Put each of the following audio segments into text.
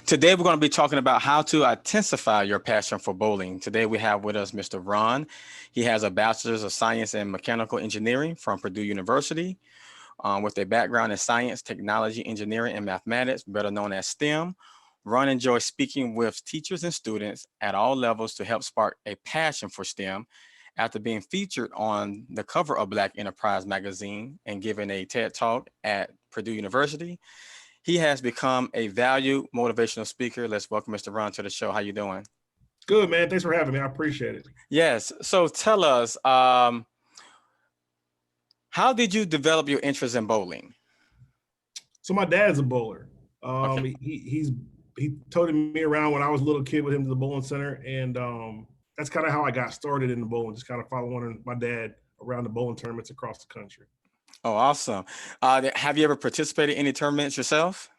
Today, we're going to be talking about how to intensify your passion for bowling. Today, we have with us Mr. Ron. He has a Bachelor of Science in Mechanical Engineering from Purdue University with a background in science, technology, engineering, and mathematics, better known as STEM. Ron enjoys speaking with teachers and students at all levels to help spark a passion for STEM. After being featured on the cover of Black Enterprise magazine and giving a TED Talk at Purdue University, he has become a valued motivational speaker. Let's welcome Mr. Ron to the show. How you doing? Good, man. Thanks for having me. I appreciate it. Yes. So tell us, how did you develop your interest in bowling? So my dad's a bowler. Okay. He toted me around when I was a little kid with him to the bowling center, and that's kind of how I got started in the bowling. Just kind of following my dad around the bowling tournaments across the country. Oh, awesome. Have you ever participated in any tournaments yourself?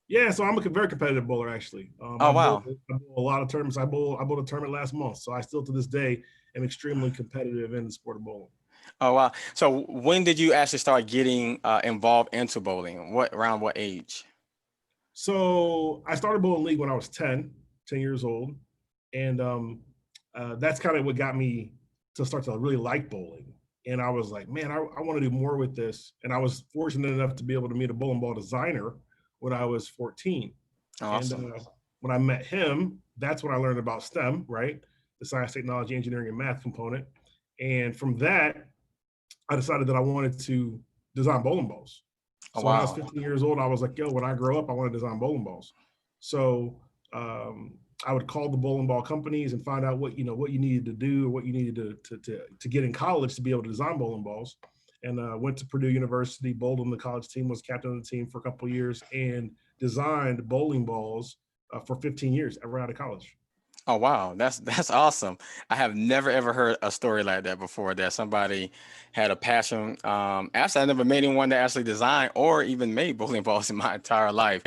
Yeah, so I'm a very competitive bowler, actually. Oh, wow. I bowl a lot of tournaments. I bowled a tournament last month, so I still to this day am extremely competitive in the sport of bowling. Oh, wow. So when did you actually start getting involved into bowling? Around what age? So I started bowling league when I was 10 years old. And that's kind of what got me to start to really like bowling. And I was like, man, I want to do more with this. And I was fortunate enough to be able to meet a bowling ball designer when I was 14. Awesome. And when I met him, that's when I learned about STEM, right? The science, technology, engineering, and math component. And from that, I decided that I wanted to design bowling balls. Oh, So when I was wow. 15 years old, I was like, yo, when I grow up, I want to design bowling balls. So I would call the bowling ball companies and find out what you needed to do or what you needed to get in college to be able to design bowling balls. And went to Purdue University, bowled on the college team, was captain of the team for a couple of years, and designed bowling balls for 15 years right out of college. Oh, wow. That's awesome. I have never ever heard a story like that before, that somebody had a passion. Actually, I never made anyone that actually designed or even made bowling balls in my entire life.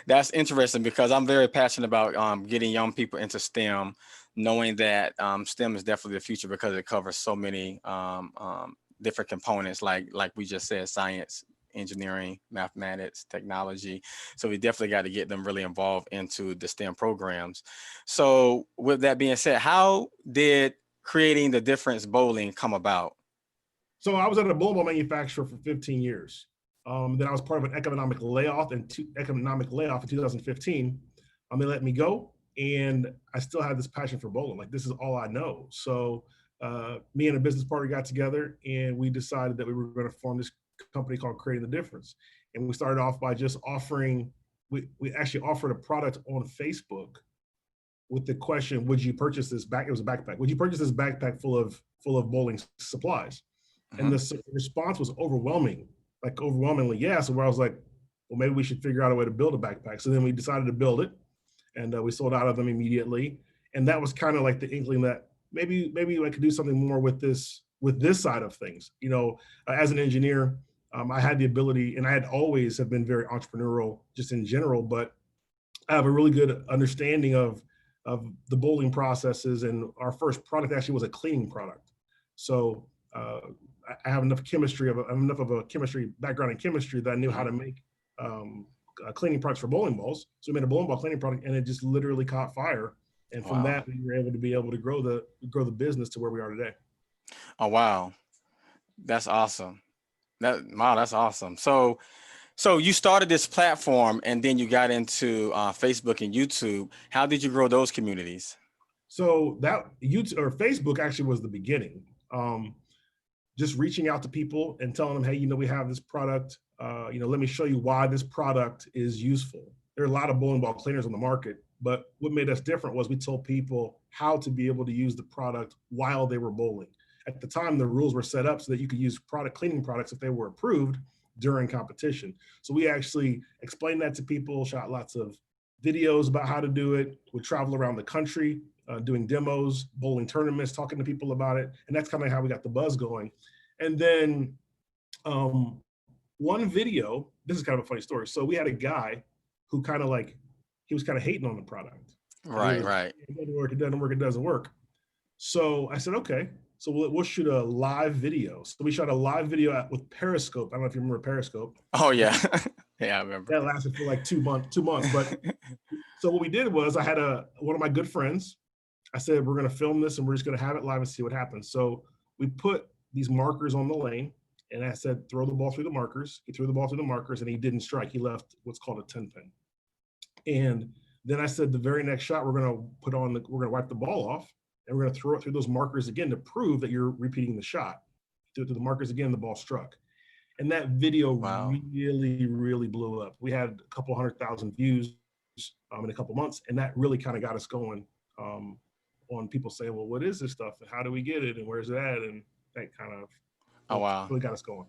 That's interesting because I'm very passionate about getting young people into STEM, knowing that STEM is definitely the future because it covers so many different components, like we just said, science, engineering, mathematics, technology. So we definitely got to get them really involved into the STEM programs. So with that being said, how did creating the difference bowling come about? So I was at a bowling ball manufacturer for 15 years. Then I was part of an economic layoff in 2015. They let me go, and I still had this passion for bowling. Like, this is all I know. So me and a business partner got together, and we decided that we were going to form this company called Creating the Difference. And we started off by just offering. We actually offered a product on Facebook with the question, "Would you purchase this back?" It was a backpack. Would you purchase this backpack full of bowling supplies? And the response was overwhelmingly yes. So where I was like, well, maybe we should figure out a way to build a backpack. So then we decided to build it, and we sold out of them immediately. And that was kind of like the inkling that maybe I could do something more with this side of things. As an engineer, I had the ability, and I had always have been very entrepreneurial just in general, but I have a really good understanding of the bowling processes. And our first product actually was a cleaning product. So I have enough of a chemistry background in chemistry that I knew how to make cleaning products for bowling balls. So we made a bowling ball cleaning product, and it just literally caught fire. And from that, we were able to grow the business to where we are today. Oh, wow. That's awesome. That's awesome. So you started this platform, and then you got into Facebook and YouTube. How did you grow those communities? So that YouTube or Facebook actually was the beginning. Just reaching out to people and telling them, hey, we have this product. Let me show you why this product is useful. There are a lot of bowling ball cleaners on the market, but what made us different was we told people how to be able to use the product while they were bowling. At the time, the rules were set up so that you could use cleaning products if they were approved during competition. So we actually explained that to people, shot lots of videos about how to do it, would travel around the country, doing demos, bowling tournaments, talking to people about it. And that's kind of how we got the buzz going. And then one video, this is kind of a funny story. So we had a guy who he was kind of hating on the product. Right. It doesn't work. So I said, okay, so we'll shoot a live video. So we shot a live video with Periscope. I don't know if you remember Periscope. Oh, yeah. Yeah, I remember. That lasted for like 2 months. But So what we did was I had one of my good friends. I said, we're going to film this and we're just going to have it live and see what happens. So we put these markers on the lane and I said, throw the ball through the markers. He threw the ball through the markers and he didn't strike. He left what's called a 10 pin. And then I said, the very next shot, we're going to wipe the ball off and we're going to throw it through those markers again to prove that you're repeating the shot. Threw it through the markers again, the ball struck. And that video really, really blew up. We had a couple 100,000 views in a couple months, and that really kind of got us going on people saying, well, what is this stuff and how do we get it and where's it at? And that kind of really got us going.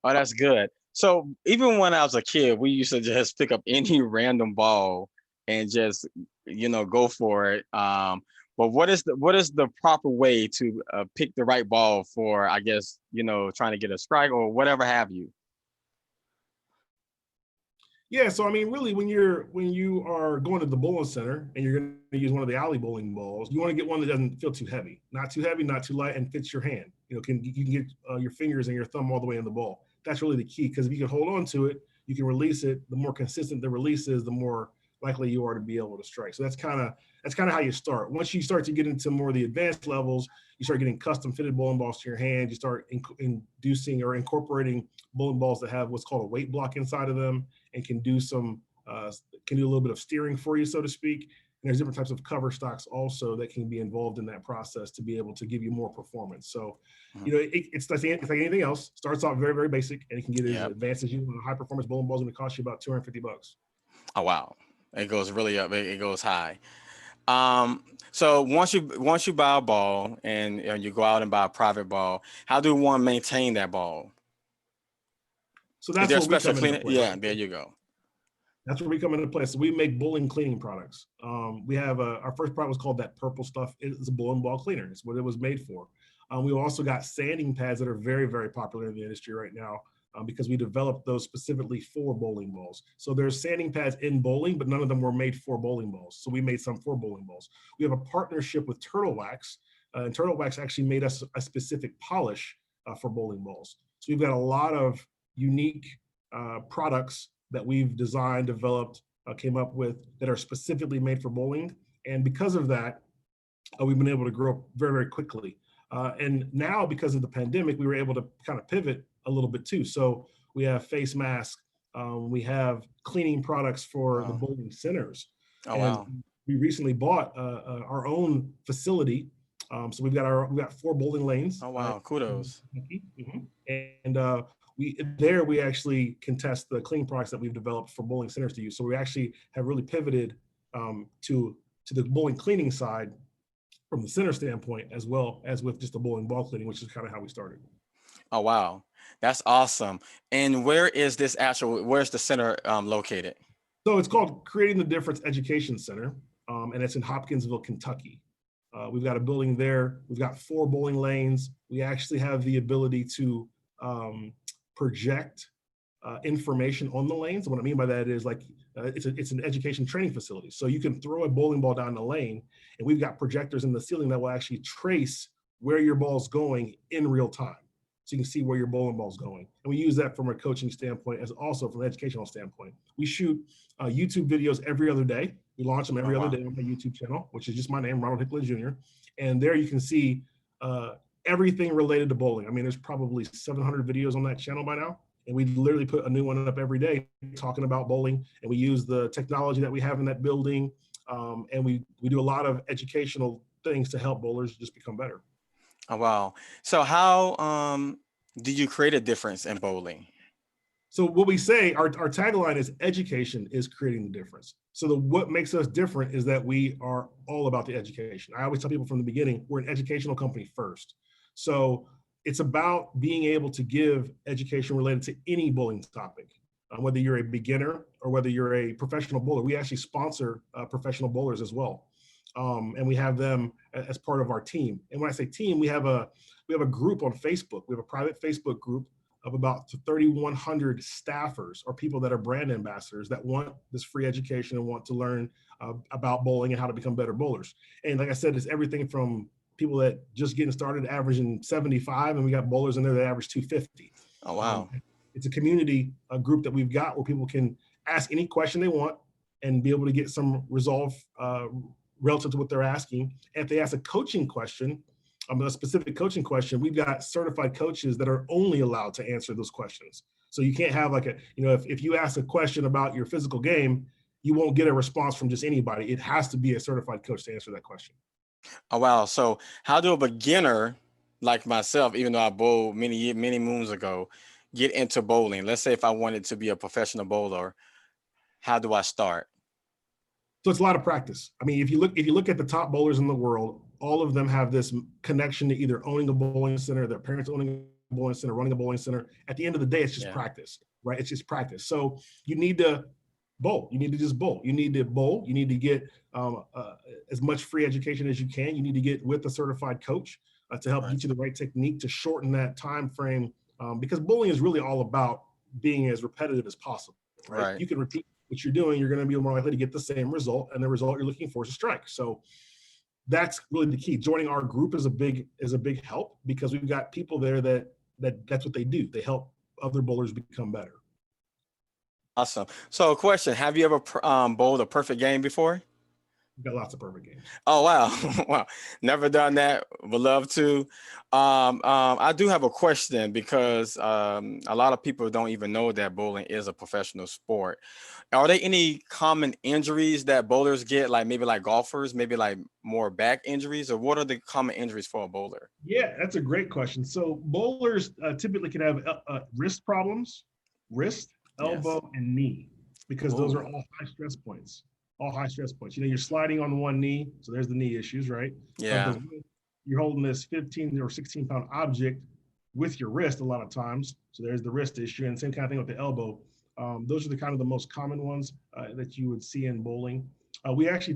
Oh, that's good. So even when I was a kid, we used to just pick up any random ball and just, go for it. But what is the proper way to pick the right ball for, I guess, trying to get a strike or whatever have you? Yeah, so I mean, really, when you are going to the bowling center and you're going to use one of the alley bowling balls, you want to get one that doesn't feel too heavy, not too heavy, not too light, and fits your hand. You can get your fingers and your thumb all the way in the ball. That's really the key, because if you can hold on to it, you can release it. The more consistent the release is, the more likely you are to be able to strike. So that's kind of how you start. Once you start to get into more of the advanced levels, you start getting custom fitted bowling balls to your hand. You start inducing or incorporating bowling balls that have what's called a weight block inside of them and can do a little bit of steering for you, so to speak. And there's different types of cover stocks also that can be involved in that process to be able to give you more performance. So, it's like anything else. Starts off very, very basic, and it can get as advanced as you want. A high performance bowling ball is going to cost you about $250. Oh wow, it goes really up. It goes high. So once you buy a ball and you go out and buy a private ball, how do one maintain that ball? So that's where we come into play. Yeah, there you go. That's where we come into play. So we make bowling cleaning products. We have our first product was called that purple stuff. It's a bowling ball cleaner. It's what it was made for. We've also got sanding pads that are very, very popular in the industry right now because we developed those specifically for bowling balls. So there's sanding pads in bowling, but none of them were made for bowling balls. So we made some for bowling balls. We have a partnership with Turtle Wax, and Turtle Wax actually made us a specific polish for bowling balls. So we've got a lot of unique products that we've designed, developed, came up with that are specifically made for bowling. And because of that, we've been able to grow very, very quickly. And now, because of the pandemic, we were able to kind of pivot a little bit too. So we have face masks, we have cleaning products for the bowling centers. Oh, wow. We recently bought our own facility. So we've got 4 bowling lanes. Oh, wow. Kudos. And we actually can test the cleaning products that we've developed for bowling centers to use. So we actually have really pivoted to the bowling cleaning side from the center standpoint, as well as with just the bowling ball cleaning, which is kind of how we started. Oh, wow. That's awesome. And where's the center located? So it's called Creating the Difference Education Center, and it's in Hopkinsville, Kentucky. We've got a building there. We've got 4 bowling lanes. We actually have the ability to project information on the lanes. What I mean by that is it's an education training facility. So you can throw a bowling ball down the lane, and we've got projectors in the ceiling that will actually trace where your ball's going in real time. So you can see where your bowling ball's going. And we use that from a coaching standpoint, as also from an educational standpoint. We shoot YouTube videos every other day. We launch them every other day on my YouTube channel, which is just my name, Ronald Hickland Jr. And there you can see everything related to bowling. I mean, there's probably 700 videos on that channel by now. And we literally put a new one up every day talking about bowling. And we use the technology that we have in that building. And we do a lot of educational things to help bowlers just become better. Oh, wow. So how did you create a difference in bowling? So what we say, our tagline is education is creating the difference. So what makes us different is that we are all about the education. I always tell people from the beginning, we're an educational company first. So it's about being able to give education related to any bowling topic, whether you're a beginner or whether you're a professional bowler. We actually sponsor professional bowlers as well. And we have them as part of our team. And when I say team, we have a group on Facebook. We have a private Facebook group of about 3,100 staffers or people that are brand ambassadors that want this free education and want to learn about bowling and how to become better bowlers. And like I said, it's everything from people that just getting started averaging 75, and we got bowlers in there that average 250. Oh, wow. It's a community, a group that we've got where people can ask any question they want, and be able to get some resolve relative to what they're asking. And if they ask a coaching question, a specific coaching question, we've got certified coaches that are only allowed to answer those questions. So you can't have like a, if you ask a question about your physical game, you won't get a response from just anybody. It has to be a certified coach to answer that question. Oh, wow. So how do a beginner like myself, even though I bowled many moons ago, get into bowling? Let's say if I wanted to be a professional bowler, how do I start? So it's a lot of practice. I mean, if you look at the top bowlers in the world, all of them have this connection to either owning a bowling center, their parents owning a bowling center, running a bowling center. At the end of the day, it's just practice, right? It's just practice. So you need to bowl. You need to just bowl. You need to bowl. You need to get as much free education as you can. You need to get with a certified coach to help get you the right technique to shorten that time frame, because bowling is really all about being as repetitive as possible, right? You can repeat what you're doing, you're going to be more likely to get the same result, and the result you're looking for is a strike. So that's really the key. Joining our group is a big help, because we've got people there that's what they do. They help other bowlers become better. Awesome. So a question, have you ever bowled a perfect game before? We've got lots of perfect games. Oh, wow. Wow. Never done that. Would love to. I do have a question, because a lot of people don't even know that bowling is a professional sport. Are there any common injuries that bowlers get, like maybe like golfers, maybe like more back injuries, or what are the common injuries for a bowler? Yeah, that's a great question. So bowlers typically can have wrist problems, wrist, elbow, and knee, because those are all high stress points. All high stress points. You're sliding on one knee, so there's the knee issues, right? Yeah. You're holding this 15 or 16-pound object with your wrist a lot of times, so there's the wrist issue, and same kind of thing with the elbow. Those are the kind of the most common ones that you would see in bowling. We have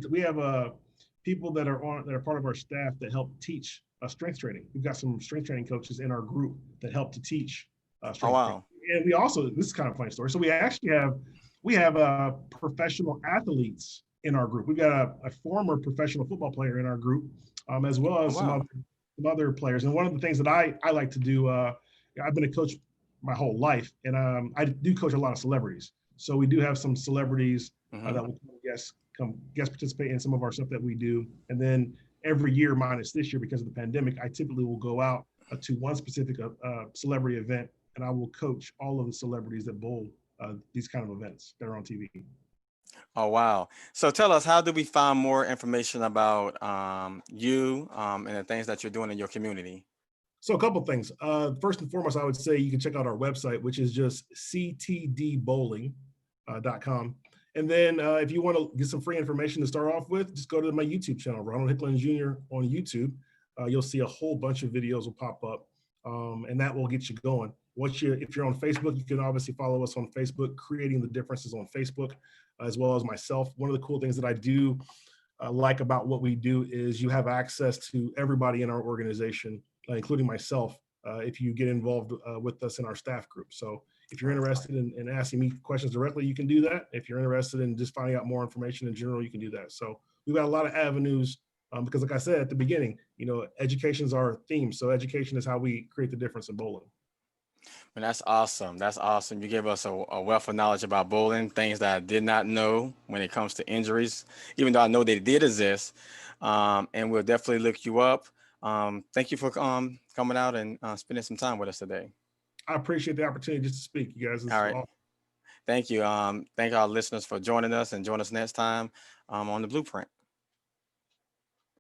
people that are part of our staff that help teach strength training. We've got some strength training coaches in our group that help to teach strength training. And we also, this is kind of a funny story. So we actually have professional athletes in our group. We've got a former professional football player in our group, as well as some other players. And one of the things that I like to do, I've been a coach my whole life, and I do coach a lot of celebrities. So we do have some celebrities that will come guest participate in some of our stuff that we do. And then every year, minus this year because of the pandemic, I typically will go out to one specific celebrity event, and I will coach all of the celebrities that bowl these kind of events that are on TV. Oh, wow. So tell us, how do we find more information about you and the things that you're doing in your community? So a couple things. First and foremost, I would say you can check out our website, which is just ctdbowling.com. And then if you want to get some free information to start off with, just go to my YouTube channel, Ronald Hickland Jr. on YouTube. You'll see a whole bunch of videos will pop up, and that will get you going. If you're on Facebook, you can obviously follow us on Facebook, Creating the Differences on Facebook, as well as myself. One of the cool things that I do like about what we do is you have access to everybody in our organization, including myself, if you get involved with us in our staff group. So if you're interested in asking me questions directly, you can do that. If you're interested in just finding out more information in general, you can do that. So we've got a lot of avenues because, like I said at the beginning, education is our theme. So education is how we create the difference in bowling. And that's awesome. That's awesome. You gave us a wealth of knowledge about bowling, things that I did not know when it comes to injuries, even though I know they did exist. And we'll definitely look you up. Thank you for coming out and spending some time with us today. I appreciate the opportunity just to speak, you guys. All right. Awesome. Thank you. Thank our listeners for joining us, and join us next time on The Blueprint.